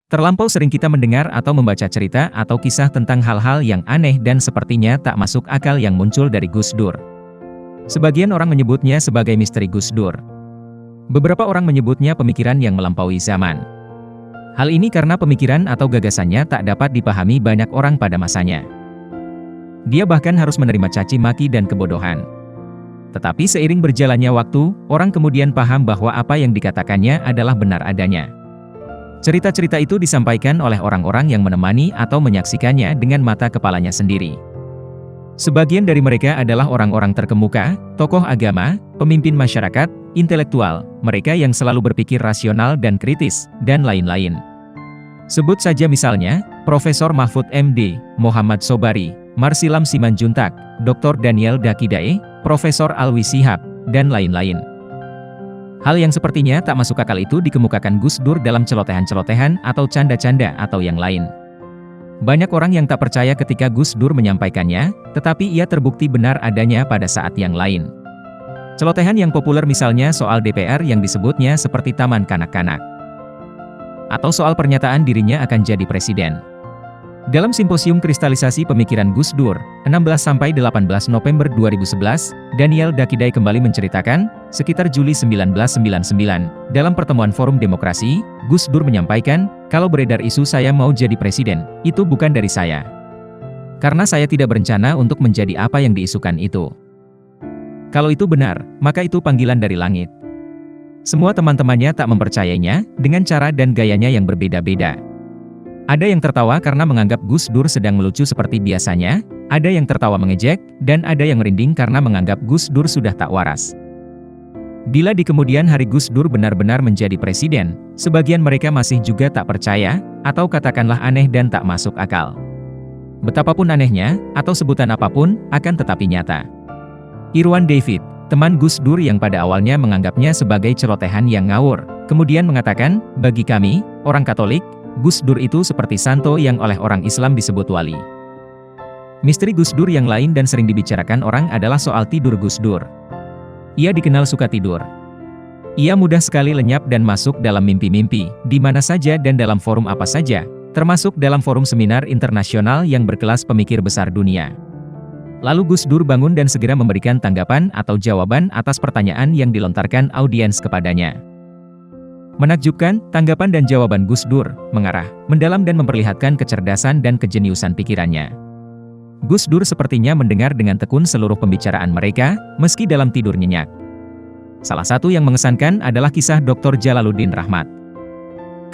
Terlampau sering kita mendengar atau membaca cerita atau kisah tentang hal-hal yang aneh dan sepertinya tak masuk akal yang muncul dari Gus Dur. Sebagian orang menyebutnya sebagai misteri Gus Dur. Beberapa orang menyebutnya pemikiran yang melampaui zaman. Hal ini karena pemikiran atau gagasannya tak dapat dipahami banyak orang pada masanya. Dia bahkan harus menerima caci maki dan kebodohan. Tetapi seiring berjalannya waktu, orang kemudian paham bahwa apa yang dikatakannya adalah benar adanya. Cerita-cerita itu disampaikan oleh orang-orang yang menemani atau menyaksikannya dengan mata kepalanya sendiri. Sebagian dari mereka adalah orang-orang terkemuka, tokoh agama, pemimpin masyarakat, intelektual, mereka yang selalu berpikir rasional dan kritis, dan lain-lain. Sebut saja misalnya, Profesor Mahfud MD, Muhammad Sobari, Marsilam Simanjuntak, Dr. Daniel Dakidae, Profesor Alwi Shihab, dan lain-lain. Hal yang sepertinya tak masuk akal itu dikemukakan Gus Dur dalam celotehan-celotehan atau canda-canda atau yang lain. Banyak orang yang tak percaya ketika Gus Dur menyampaikannya, tetapi ia terbukti benar adanya pada saat yang lain. Celotehan yang populer misalnya soal DPR yang disebutnya seperti taman kanak-kanak. Atau soal pernyataan dirinya akan jadi presiden. Dalam simposium kristalisasi pemikiran Gus Dur, 16–18 November 2011, Daniel Dakidae kembali menceritakan, sekitar Juli 1999, dalam pertemuan Forum Demokrasi, Gus Dur menyampaikan, kalau beredar isu saya mau jadi presiden, itu bukan dari saya. Karena saya tidak berencana untuk menjadi apa yang diisukan itu. Kalau itu benar, maka itu panggilan dari langit. Semua teman-temannya tak mempercayainya, dengan cara dan gayanya yang berbeda-beda. Ada yang tertawa karena menganggap Gus Dur sedang melucu seperti biasanya, ada yang tertawa mengejek, dan ada yang merinding karena menganggap Gus Dur sudah tak waras. Bila di kemudian hari Gus Dur benar-benar menjadi presiden, sebagian mereka masih juga tak percaya, atau katakanlah aneh dan tak masuk akal. Betapapun anehnya, atau sebutan apapun, akan tetapi nyata. Irwan David, teman Gus Dur yang pada awalnya menganggapnya sebagai celotehan yang ngawur, kemudian mengatakan, bagi kami, orang Katolik, Gus Dur itu seperti santo yang oleh orang Islam disebut wali. Misteri Gus Dur yang lain dan sering dibicarakan orang adalah soal tidur Gus Dur. Ia dikenal suka tidur. Ia mudah sekali lenyap dan masuk dalam mimpi-mimpi, di mana saja dan dalam forum apa saja, termasuk dalam forum seminar internasional yang berkelas pemikir besar dunia. Lalu Gus Dur bangun dan segera memberikan tanggapan atau jawaban atas pertanyaan yang dilontarkan audiens kepadanya. Menakjubkan, tanggapan dan jawaban Gus Dur mengarah, mendalam dan memperlihatkan kecerdasan dan kejeniusan pikirannya. Gus Dur sepertinya mendengar dengan tekun seluruh pembicaraan mereka, meski dalam tidur nyenyak. Salah satu yang mengesankan adalah kisah Dr. Jalaluddin Rahmat.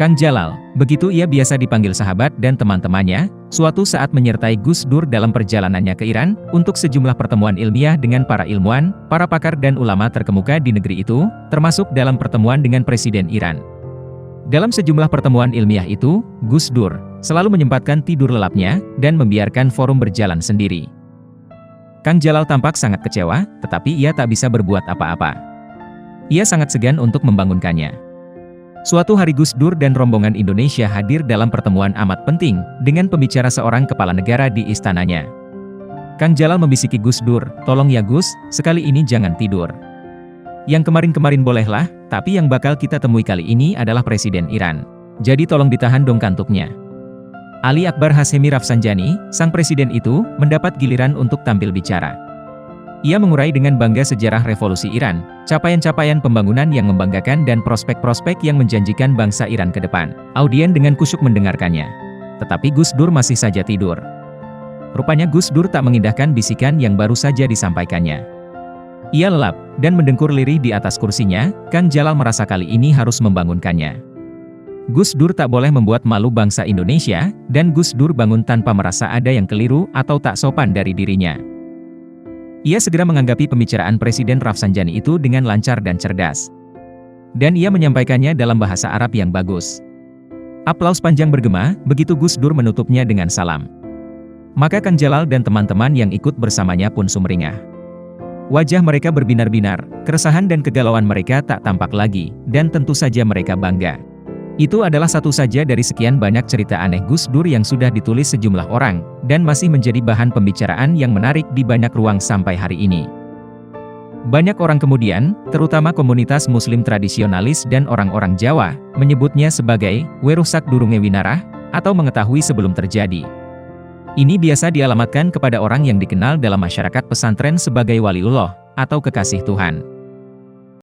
Kang Jalal, begitu ia biasa dipanggil sahabat dan teman-temannya, suatu saat menyertai Gus Dur dalam perjalanannya ke Iran, untuk sejumlah pertemuan ilmiah dengan para ilmuwan, para pakar dan ulama terkemuka di negeri itu, termasuk dalam pertemuan dengan Presiden Iran. Dalam sejumlah pertemuan ilmiah itu, Gus Dur selalu menyempatkan tidur lelapnya, dan membiarkan forum berjalan sendiri. Kang Jalal tampak sangat kecewa, tetapi ia tak bisa berbuat apa-apa. Ia sangat segan untuk membangunkannya. Suatu hari Gus Dur dan rombongan Indonesia hadir dalam pertemuan amat penting, dengan pembicara seorang kepala negara di istananya. Kang Jalal membisiki Gus Dur, tolong ya Gus, sekali ini jangan tidur. Yang kemarin-kemarin bolehlah, tapi yang bakal kita temui kali ini adalah Presiden Iran. Jadi tolong ditahan dong kantuknya. Ali Akbar Hashemi Rafsanjani, sang presiden itu, mendapat giliran untuk tampil bicara. Ia mengurai dengan bangga sejarah revolusi Iran, capaian-capaian pembangunan yang membanggakan dan prospek-prospek yang menjanjikan bangsa Iran ke depan. Audien dengan kusyuk mendengarkannya. Tetapi Gus Dur masih saja tidur. Rupanya Gus Dur tak mengindahkan bisikan yang baru saja disampaikannya. Ia lelap, dan mendengkur lirih di atas kursinya. Kang Jalal merasa kali ini harus membangunkannya. Gus Dur tak boleh membuat malu bangsa Indonesia, dan Gus Dur bangun tanpa merasa ada yang keliru atau tak sopan dari dirinya. Ia segera menganggapi pembicaraan Presiden Rafsanjani itu dengan lancar dan cerdas. Dan ia menyampaikannya dalam bahasa Arab yang bagus. Aplaus panjang bergema, begitu Gus Dur menutupnya dengan salam. Maka Kang Jalal dan teman-teman yang ikut bersamanya pun sumringah. Wajah mereka berbinar-binar, keresahan dan kegalauan mereka tak tampak lagi, dan tentu saja mereka bangga. Itu adalah satu saja dari sekian banyak cerita aneh Gus Dur yang sudah ditulis sejumlah orang, dan masih menjadi bahan pembicaraan yang menarik di banyak ruang sampai hari ini. Banyak orang kemudian, terutama komunitas muslim tradisionalis dan orang-orang Jawa, menyebutnya sebagai werusak durunge winarah, atau mengetahui sebelum terjadi. Ini biasa dialamatkan kepada orang yang dikenal dalam masyarakat pesantren sebagai waliullah, atau kekasih Tuhan.